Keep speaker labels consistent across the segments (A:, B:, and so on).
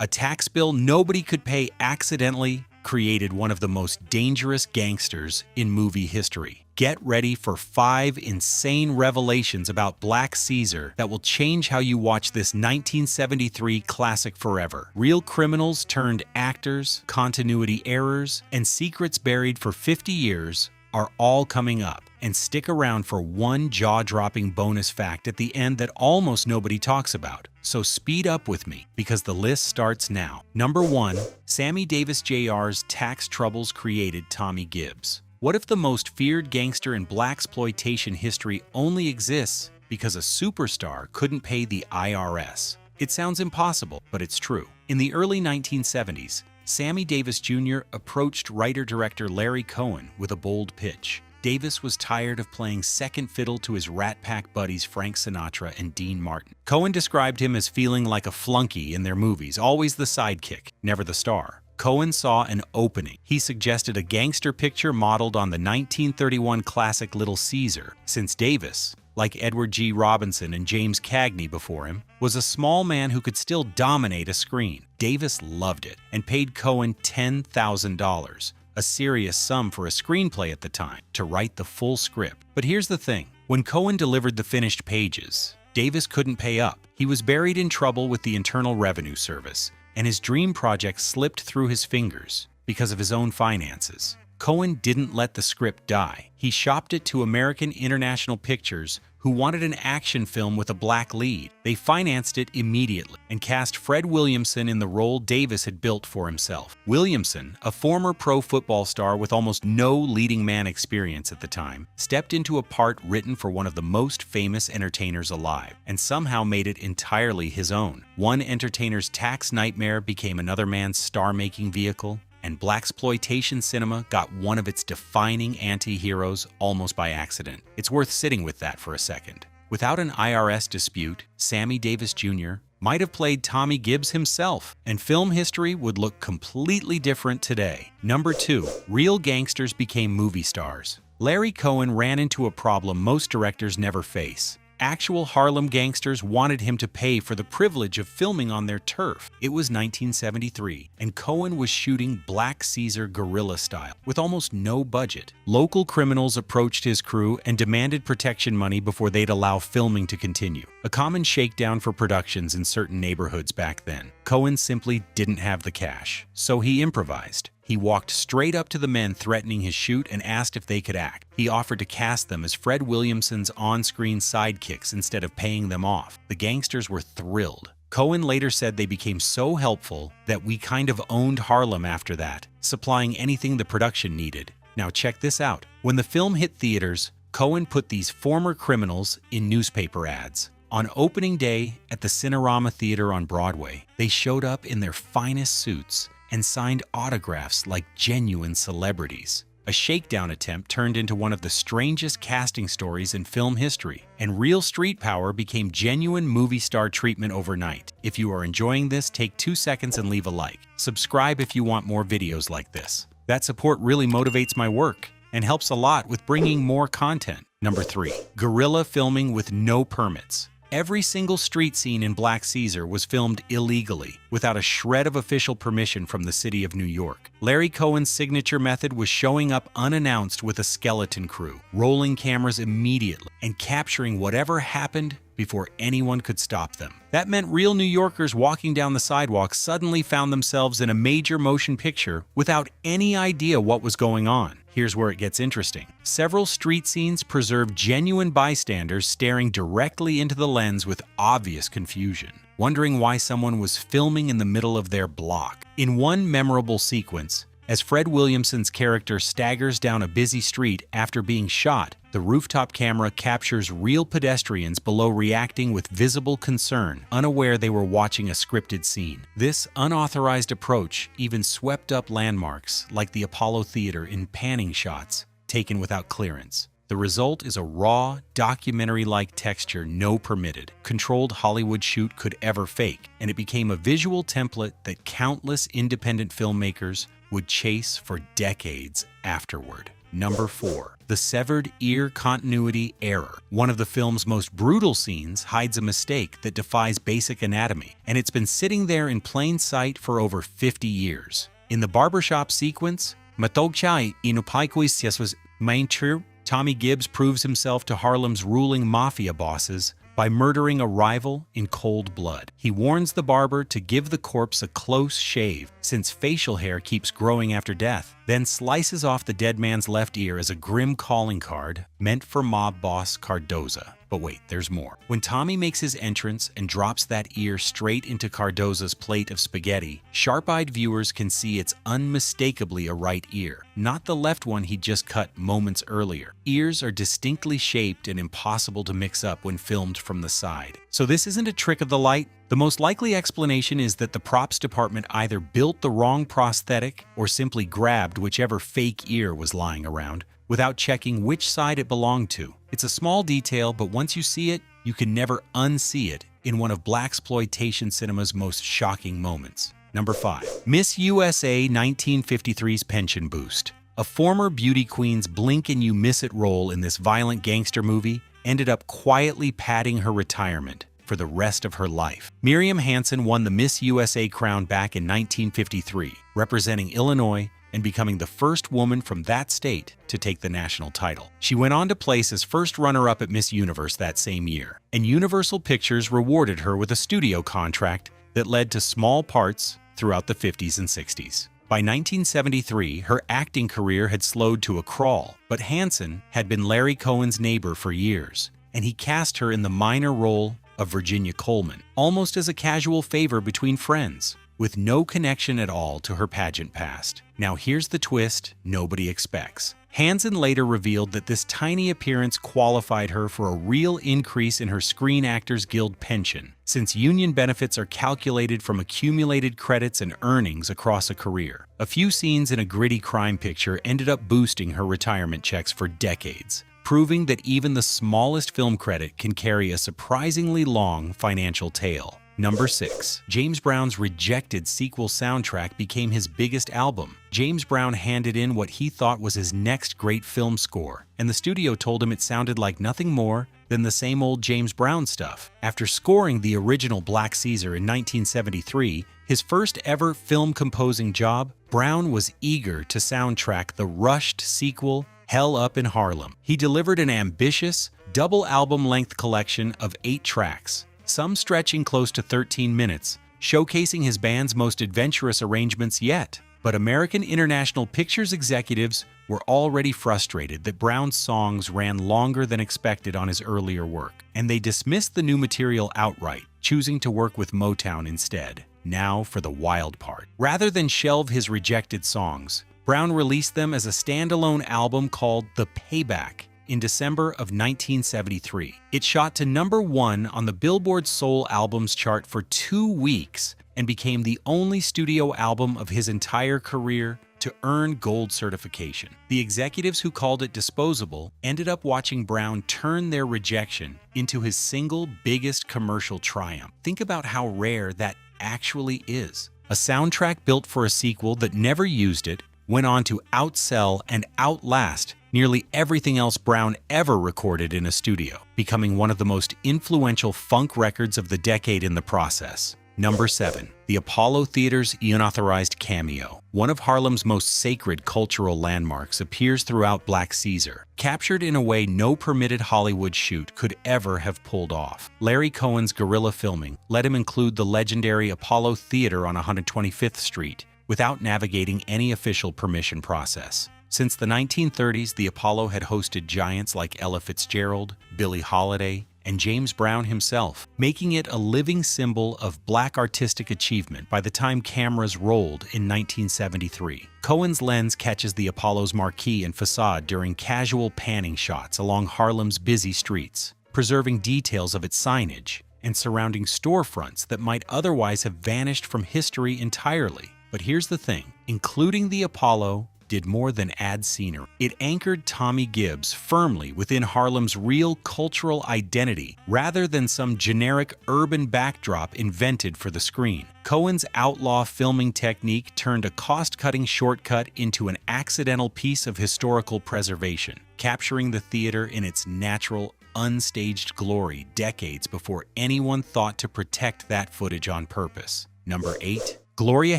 A: A tax bill nobody could pay accidentally created one of the most dangerous gangsters in movie history. Get ready for 5 insane revelations about Black Caesar that will change how you watch this 1973 classic forever. Real criminals turned actors, continuity errors, and secrets buried for 50 years are all coming up. And stick around for one jaw-dropping bonus fact at the end that almost nobody talks about. So speed up with me, because the list starts now. Number 1. Sammy Davis Jr.'s tax troubles created Tommy Gibbs. What if the most feared gangster in blaxploitation history only exists because a superstar couldn't pay the IRS? It sounds impossible, but it's true. In the early 1970s, Sammy Davis Jr. approached writer-director Larry Cohen with a bold pitch. Davis was tired of playing second fiddle to his Rat Pack buddies Frank Sinatra and Dean Martin. Cohen described him as feeling like a flunky in their movies, always the sidekick, never the star. Cohen saw an opening. He suggested a gangster picture modeled on the 1931 classic Little Caesar, since Davis, like Edward G. Robinson and James Cagney before him, was a small man who could still dominate a screen. Davis loved it and paid Cohen $10,000. A serious sum for a screenplay at the time, to write the full script. But here's the thing. When Cohen delivered the finished pages, Davis couldn't pay up. He was buried in trouble with the Internal Revenue Service, and his dream project slipped through his fingers because of his own finances. Cohen didn't let the script die. He shopped it to American International Pictures, who wanted an action film with a black lead. They financed it immediately and cast Fred Williamson in the role Davis had built for himself. Williamson, a former pro football star with almost no leading man experience at the time, stepped into a part written for one of the most famous entertainers alive and somehow made it entirely his own. One entertainer's tax nightmare became another man's star-making vehicle, and blaxploitation cinema got one of its defining anti-heroes almost by accident. It's worth sitting with that for a second. Without an IRS dispute, Sammy Davis Jr. might have played Tommy Gibbs himself, and film history would look completely different today. Number 2. Real gangsters became movie stars. Larry Cohen ran into a problem most directors never face. Actual Harlem gangsters wanted him to pay for the privilege of filming on their turf. It was 1973, and Cohen was shooting Black Caesar guerrilla style, with almost no budget. Local criminals approached his crew and demanded protection money before they'd allow filming to continue, a common shakedown for productions in certain neighborhoods back then. Cohen simply didn't have the cash, so he improvised. He walked straight up to the men threatening his shoot and asked if they could act. He offered to cast them as Fred Williamson's on-screen sidekicks instead of paying them off. The gangsters were thrilled. Cohen later said they became so helpful that we kind of owned Harlem after that, supplying anything the production needed. Now check this out. When the film hit theaters, Cohen put these former criminals in newspaper ads. On opening day at the Cinerama Theater on Broadway, they showed up in their finest suits and signed autographs like genuine celebrities. A shakedown attempt turned into one of the strangest casting stories in film history, and real street power became genuine movie star treatment overnight. If you are enjoying this, take 2 seconds and leave a like. Subscribe if you want more videos like this. That support really motivates my work and helps a lot with bringing more content. Number 3. Guerrilla filming with no permits. Every single street scene in Black Caesar was filmed illegally, without a shred of official permission from the city of New York. Larry Cohen's signature method was showing up unannounced with a skeleton crew, rolling cameras immediately, and capturing whatever happened before anyone could stop them. That meant real New Yorkers walking down the sidewalk suddenly found themselves in a major motion picture without any idea what was going on. Here's where it gets interesting. Several street scenes preserved genuine bystanders staring directly into the lens with obvious confusion, wondering why someone was filming in the middle of their block. In one memorable sequence, as Fred Williamson's character staggers down a busy street after being shot, the rooftop camera captures real pedestrians below reacting with visible concern, unaware they were watching a scripted scene. This unauthorized approach even swept up landmarks like the Apollo Theater in panning shots taken without clearance. The result is a raw, documentary-like texture no permitted, controlled Hollywood shoot could ever fake, and it became a visual template that countless independent filmmakers would chase for decades afterward. Number 4. The severed ear continuity error. One of the film's most brutal scenes hides a mistake that defies basic anatomy, and it's been sitting there in plain sight for over 50 years. In the barbershop sequence, Matogchai inupaikuis maintur, Tommy Gibbs proves himself to Harlem's ruling mafia bosses by murdering a rival in cold blood. He warns the barber to give the corpse a close shave, since facial hair keeps growing after death, then slices off the dead man's left ear as a grim calling card meant for mob boss Cardoza. But wait, there's more. When Tommy makes his entrance and drops that ear straight into Cardoza's plate of spaghetti, sharp-eyed viewers can see it's unmistakably a right ear, not the left one he just cut moments earlier. Ears are distinctly shaped and impossible to mix up when filmed from the side. So this isn't a trick of the light. The most likely explanation is that the props department either built the wrong prosthetic or simply grabbed whichever fake ear was lying around without checking which side it belonged to. It's a small detail, but once you see it, you can never unsee it in one of blaxploitation cinema's most shocking moments. Number 5. Miss USA 1953's pension boost. A former beauty queen's blink-and-you-miss-it role in this violent gangster movie ended up quietly padding her retirement for the rest of her life. Miriam Hansen won the Miss USA crown back in 1953, representing Illinois and becoming the first woman from that state to take the national title. She went on to place as first runner-up at Miss Universe that same year, and Universal Pictures rewarded her with a studio contract that led to small parts throughout the 50s and 60s. By 1973, her acting career had slowed to a crawl, but Hansen had been Larry Cohen's neighbor for years, and he cast her in the minor role of Virginia Coleman, almost as a casual favor between friends, with no connection at all to her pageant past. Now here's the twist nobody expects. Hansen later revealed that this tiny appearance qualified her for a real increase in her Screen Actors Guild pension, since union benefits are calculated from accumulated credits and earnings across a career. A few scenes in a gritty crime picture ended up boosting her retirement checks for decades, proving that even the smallest film credit can carry a surprisingly long financial tail. Number 6. James Brown's rejected sequel soundtrack became his biggest album. James Brown handed in what he thought was his next great film score, and the studio told him it sounded like nothing more than the same old James Brown stuff. After scoring the original Black Caesar in 1973, his first ever film composing job, Brown was eager to soundtrack the rushed sequel Hell Up in Harlem. He delivered an ambitious, double album-length collection of 8 tracks, some stretching close to 13 minutes, showcasing his band's most adventurous arrangements yet. But American International Pictures executives were already frustrated that Brown's songs ran longer than expected on his earlier work, and they dismissed the new material outright, choosing to work with Motown instead. Now for the wild part. Rather than shelve his rejected songs, Brown released them as a standalone album called The Payback in December of 1973. It shot to number 1 on the Billboard Soul Albums chart for 2 weeks and became the only studio album of his entire career to earn gold certification. The executives who called it disposable ended up watching Brown turn their rejection into his single biggest commercial triumph. Think about how rare that actually is. A soundtrack built for a sequel that never used it went on to outsell and outlast nearly everything else Brown ever recorded in a studio, becoming one of the most influential funk records of the decade in the process. Number 7. The Apollo Theater's unauthorized cameo. One of Harlem's most sacred cultural landmarks appears throughout Black Caesar, captured in a way no permitted Hollywood shoot could ever have pulled off. Larry Cohen's guerrilla filming let him include the legendary Apollo Theater on 125th Street without navigating any official permission process. Since the 1930s, the Apollo had hosted giants like Ella Fitzgerald, Billie Holiday, and James Brown himself, making it a living symbol of Black artistic achievement by the time cameras rolled in 1973. Cohen's lens catches the Apollo's marquee and facade during casual panning shots along Harlem's busy streets, preserving details of its signage and surrounding storefronts that might otherwise have vanished from history entirely. But here's the thing, including the Apollo did more than add scenery. It anchored Tommy Gibbs firmly within Harlem's real cultural identity rather than some generic urban backdrop invented for the screen. Cohen's outlaw filming technique turned a cost-cutting shortcut into an accidental piece of historical preservation, capturing the theater in its natural, unstaged glory decades before anyone thought to protect that footage on purpose. Number 8. Gloria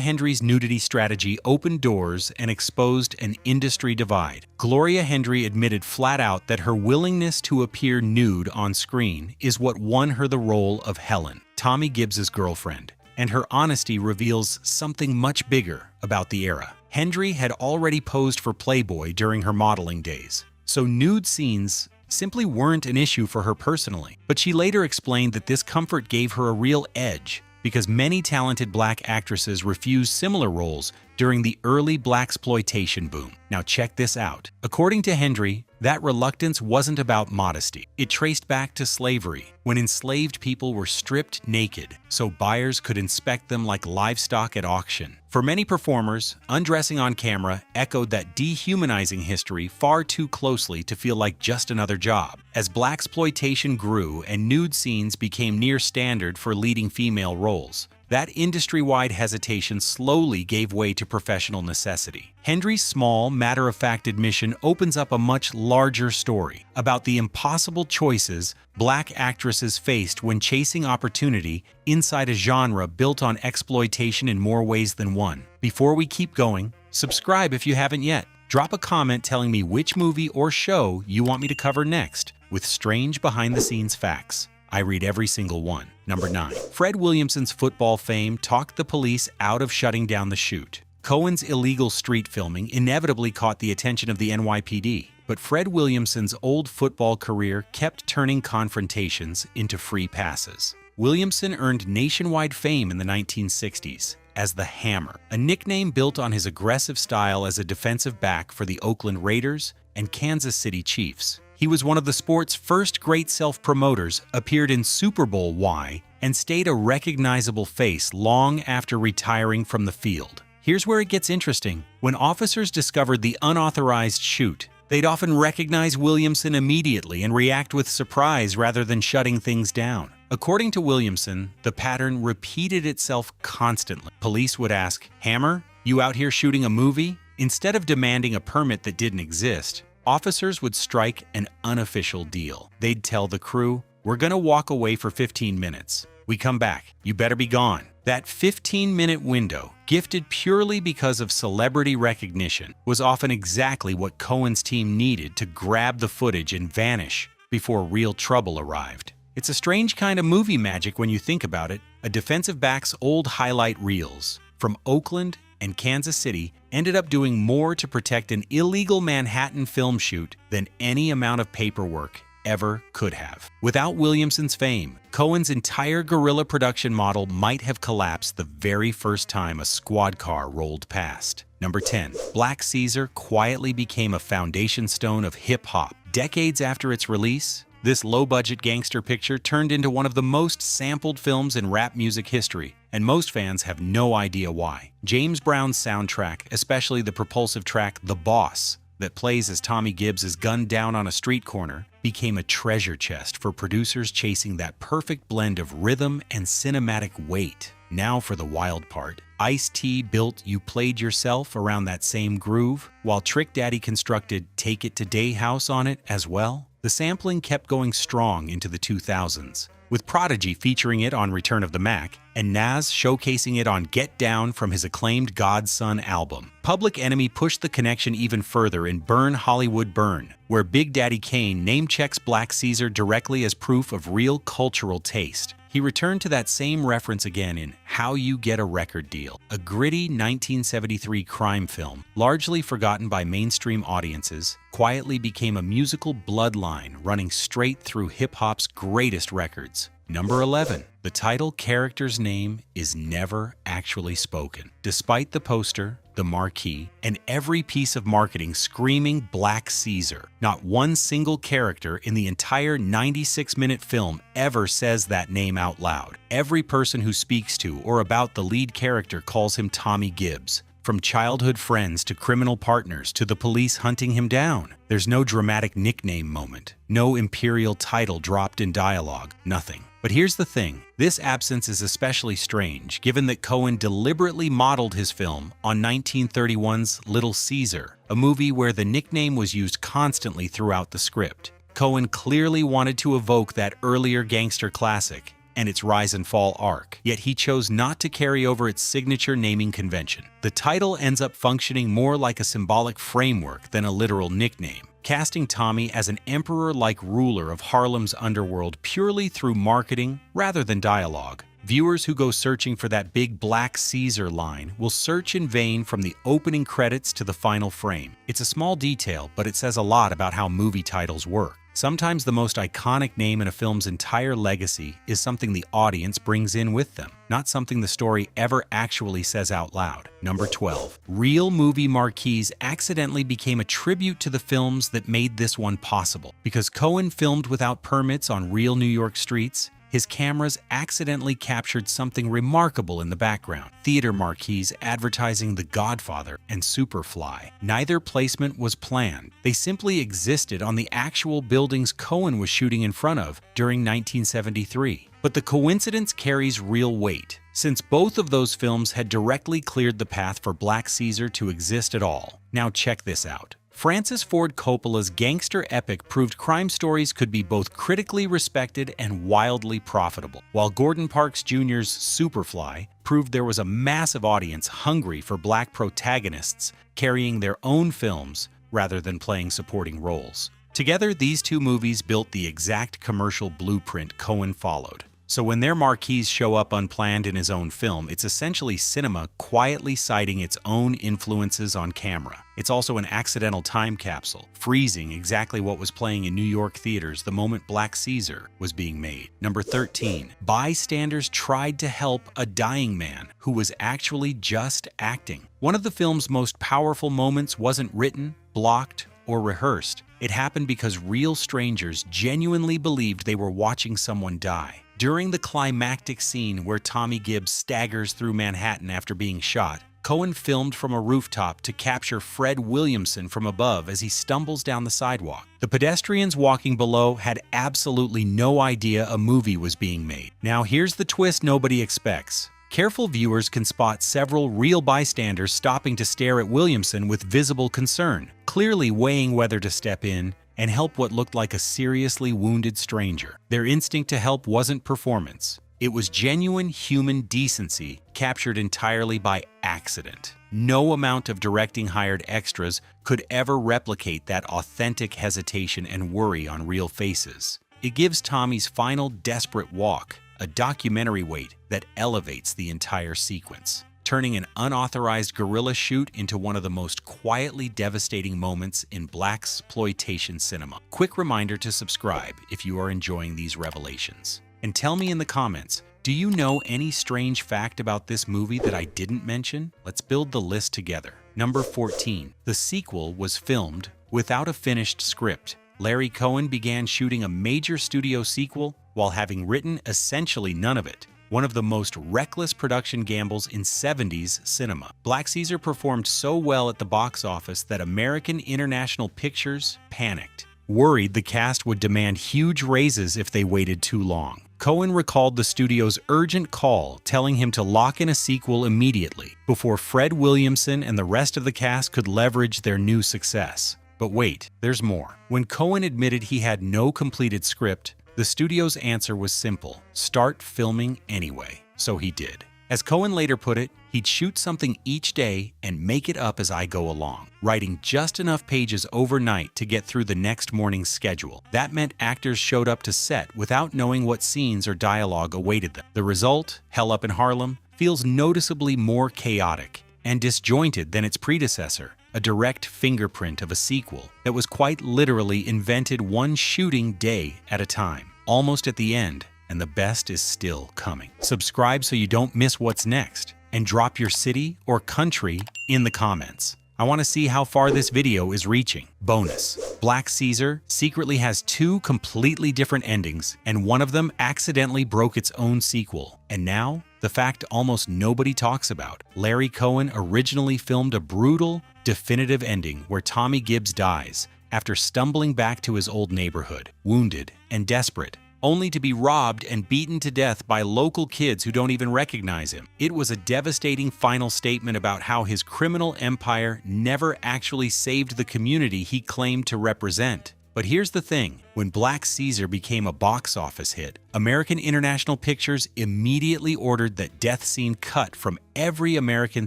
A: Hendry's nudity strategy opened doors and exposed an industry divide. Gloria Hendry admitted flat out that her willingness to appear nude on screen is what won her the role of Helen, Tommy Gibbs's girlfriend, and her honesty reveals something much bigger about the era. Hendry had already posed for Playboy during her modeling days, so nude scenes simply weren't an issue for her personally. But she later explained that this comfort gave her a real edge, because many talented black actresses refused similar roles during the early blaxploitation boom. Now check this out. According to Hendry, that reluctance wasn't about modesty. It traced back to slavery, when enslaved people were stripped naked so buyers could inspect them like livestock at auction. For many performers, undressing on camera echoed that dehumanizing history far too closely to feel like just another job. As blaxploitation grew and nude scenes became near standard for leading female roles, that industry-wide hesitation slowly gave way to professional necessity. Hendry's small, matter-of-fact admission opens up a much larger story about the impossible choices black actresses faced when chasing opportunity inside a genre built on exploitation in more ways than one. Before we keep going, subscribe if you haven't yet. Drop a comment telling me which movie or show you want me to cover next with strange behind-the-scenes facts. I read every single one. Number 9. Fred Williamson's football fame talked the police out of shutting down the shoot. Cohen's illegal street filming inevitably caught the attention of the NYPD, but Fred Williamson's old football career kept turning confrontations into free passes. Williamson earned nationwide fame in the 1960s as the Hammer, a nickname built on his aggressive style as a defensive back for the Oakland Raiders and Kansas City Chiefs. He was one of the sport's first great self-promoters, appeared in Super Bowl Y, and stayed a recognizable face long after retiring from the field. Here's where it gets interesting. When officers discovered the unauthorized shoot, they'd often recognize Williamson immediately and react with surprise rather than shutting things down. According to Williamson, the pattern repeated itself constantly. Police would ask, "Hammer, you out here shooting a movie?" Instead of demanding a permit that didn't exist, officers would strike an unofficial deal. They'd tell the crew, "We're gonna walk away for 15 minutes. We come back, you better be gone." That 15-minute window, gifted purely because of celebrity recognition, was often exactly what Cohen's team needed to grab the footage and vanish before real trouble arrived. It's a strange kind of movie magic when you think about it. A defensive back's old highlight reels from Oakland and Kansas City ended up doing more to protect an illegal Manhattan film shoot than any amount of paperwork ever could have. Without Williamson's fame, Cohen's entire Guerilla production model might have collapsed the very first time a squad car rolled past. Number 10. Black Caesar quietly became a foundation stone of hip-hop. Decades after its release, this low-budget gangster picture turned into one of the most sampled films in rap music history, and most fans have no idea why. James Brown's soundtrack, especially the propulsive track The Boss, that plays as Tommy Gibbs is gunned down on a street corner, became a treasure chest for producers chasing that perfect blend of rhythm and cinematic weight. Now for the wild part. Ice-T built You Played Yourself around that same groove, while Trick Daddy constructed Take It to Day House on it as well. The sampling kept going strong into the 2000s, with Prodigy featuring it on Return of the Mac, and Nas showcasing it on Get Down from his acclaimed Godson album. Public Enemy pushed the connection even further in Burn Hollywood Burn, where Big Daddy Kane name-checks Black Caesar directly as proof of real cultural taste. He returned to that same reference again in How You Get a Record Deal, a gritty 1973 crime film, largely forgotten by mainstream audiences, quietly became a musical bloodline running straight through hip-hop's greatest records. Number 11. The title character's name is never actually spoken. Despite the poster, the marquee, and every piece of marketing screaming Black Caesar, not one single character in the entire 96-minute film ever says that name out loud. Every person who speaks to or about the lead character calls him Tommy Gibbs, From childhood friends to criminal partners to the police hunting him down. There's no dramatic nickname moment, no imperial title dropped in dialogue, nothing. But here's the thing, this absence is especially strange given that Cohen deliberately modeled his film on 1931's Little Caesar, a movie where the nickname was used constantly throughout the script. Cohen clearly wanted to evoke that earlier gangster classic and its rise and fall arc, yet he chose not to carry over its signature naming convention. The title ends up functioning more like a symbolic framework than a literal nickname, casting Tommy as an emperor-like ruler of Harlem's underworld purely through marketing rather than dialogue. Viewers who go searching for that big Black Caesar line will search in vain from the opening credits to the final frame. It's a small detail, but it says a lot about how movie titles work. Sometimes the most iconic name in a film's entire legacy is something the audience brings in with them, not something the story ever actually says out loud. Number 12. Real movie marquees accidentally became a tribute to the films that made this one possible. Because Cohen filmed without permits on real New York streets, his cameras accidentally captured something remarkable in the background. Theater marquees advertising The Godfather and Superfly. Neither placement was planned. They simply existed on the actual buildings Cohen was shooting in front of during 1973. But the coincidence carries real weight, since both of those films had directly cleared the path for Black Caesar to exist at all. Now check this out. Francis Ford Coppola's gangster epic proved crime stories could be both critically respected and wildly profitable, while Gordon Parks Jr.'s Superfly proved there was a massive audience hungry for black protagonists carrying their own films rather than playing supporting roles. Together, these two movies built the exact commercial blueprint Cohen followed. So when their marquees show up unplanned in his own film, it's essentially cinema quietly citing its own influences on camera. It's also an accidental time capsule, freezing exactly what was playing in New York theaters the moment Black Caesar was being made. Number 13. Bystanders tried to help a dying man who was actually just acting. One of the film's most powerful moments wasn't written, blocked, or rehearsed. It happened because real strangers genuinely believed they were watching someone die. During the climactic scene where Tommy Gibbs staggers through Manhattan after being shot, Cohen filmed from a rooftop to capture Fred Williamson from above as he stumbles down the sidewalk. The pedestrians walking below had absolutely no idea a movie was being made. Now here's the twist nobody expects. Careful viewers can spot several real bystanders stopping to stare at Williamson with visible concern, clearly weighing whether to step in and help what looked like a seriously wounded stranger. Their instinct to help wasn't performance. It was genuine human decency captured entirely by accident. No amount of directing hired extras could ever replicate that authentic hesitation and worry on real faces. It gives Tommy's final desperate walk a documentary weight that elevates the entire sequence, turning an unauthorized guerrilla shoot into one of the most quietly devastating moments in blaxploitation cinema. Quick reminder to subscribe if you are enjoying these revelations. And tell me in the comments, do you know any strange fact about this movie that I didn't mention? Let's build the list together. Number 14. The sequel was filmed without a finished script. Larry Cohen began shooting a major studio sequel while having written essentially none of it. One of the most reckless production gambles in 70s cinema. Black Caesar performed so well at the box office that American International Pictures panicked, worried the cast would demand huge raises if they waited too long. Cohen recalled the studio's urgent call telling him to lock in a sequel immediately before Fred Williamson and the rest of the cast could leverage their new success. But wait, there's more. When Cohen admitted he had no completed script, the studio's answer was simple: start filming anyway. So he did. As Cohen later put it, he'd shoot something each day and make it up as I go along, writing just enough pages overnight to get through the next morning's schedule. That meant actors showed up to set without knowing what scenes or dialogue awaited them. The result, Hell Up in Harlem, feels noticeably more chaotic and disjointed than its predecessor, a direct fingerprint of a sequel that was quite literally invented one shooting day at a time, almost at the end, and the best is still coming. Subscribe so you don't miss what's next, and drop your city or country in the comments. I want to see how far this video is reaching. Bonus: Black Caesar secretly has two completely different endings, and one of them accidentally broke its own sequel, and now The fact almost nobody talks about. Larry Cohen originally filmed a brutal, definitive ending where Tommy Gibbs dies after stumbling back to his old neighborhood, wounded and desperate, only to be robbed and beaten to death by local kids who don't even recognize him. It was a devastating final statement about how his criminal empire never actually saved the community he claimed to represent. But here's the thing, when Black Caesar became a box office hit, American International Pictures immediately ordered that death scene cut from every American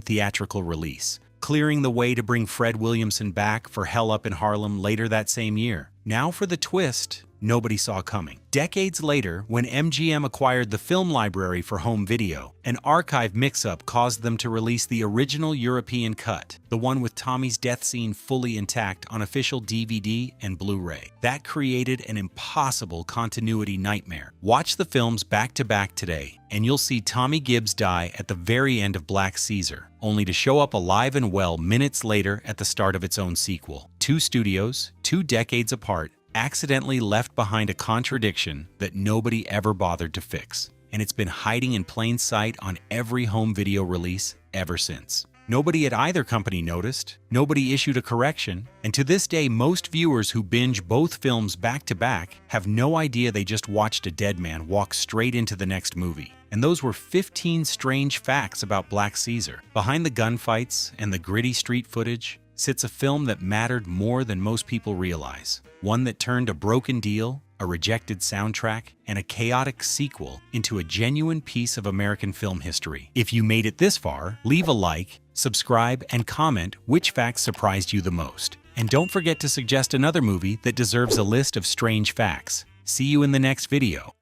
A: theatrical release, clearing the way to bring Fred Williamson back for Hell Up in Harlem later that same year. Now for the twist nobody saw coming. Decades later, when MGM acquired the film library for home video, an archive mix-up caused them to release the original European cut, the one with Tommy's death scene fully intact on official DVD and Blu-ray. That created an impossible continuity nightmare. Watch the films back-to-back today, and you'll see Tommy Gibbs die at the very end of Black Caesar, only to show up alive and well minutes later at the start of its own sequel. Two studios, 2 decades apart, accidentally left behind a contradiction that nobody ever bothered to fix. And it's been hiding in plain sight on every home video release ever since. Nobody at either company noticed, nobody issued a correction, and to this day most viewers who binge both films back to back have no idea they just watched a dead man walk straight into the next movie. And those were 15 strange facts about Black Caesar. Behind the gunfights and the gritty street footage sits a film that mattered more than most people realize. One that turned a broken deal, a rejected soundtrack, and a chaotic sequel into a genuine piece of American film history. If you made it this far, leave a like, subscribe, and comment which facts surprised you the most. And don't forget to suggest another movie that deserves a list of strange facts. See you in the next video.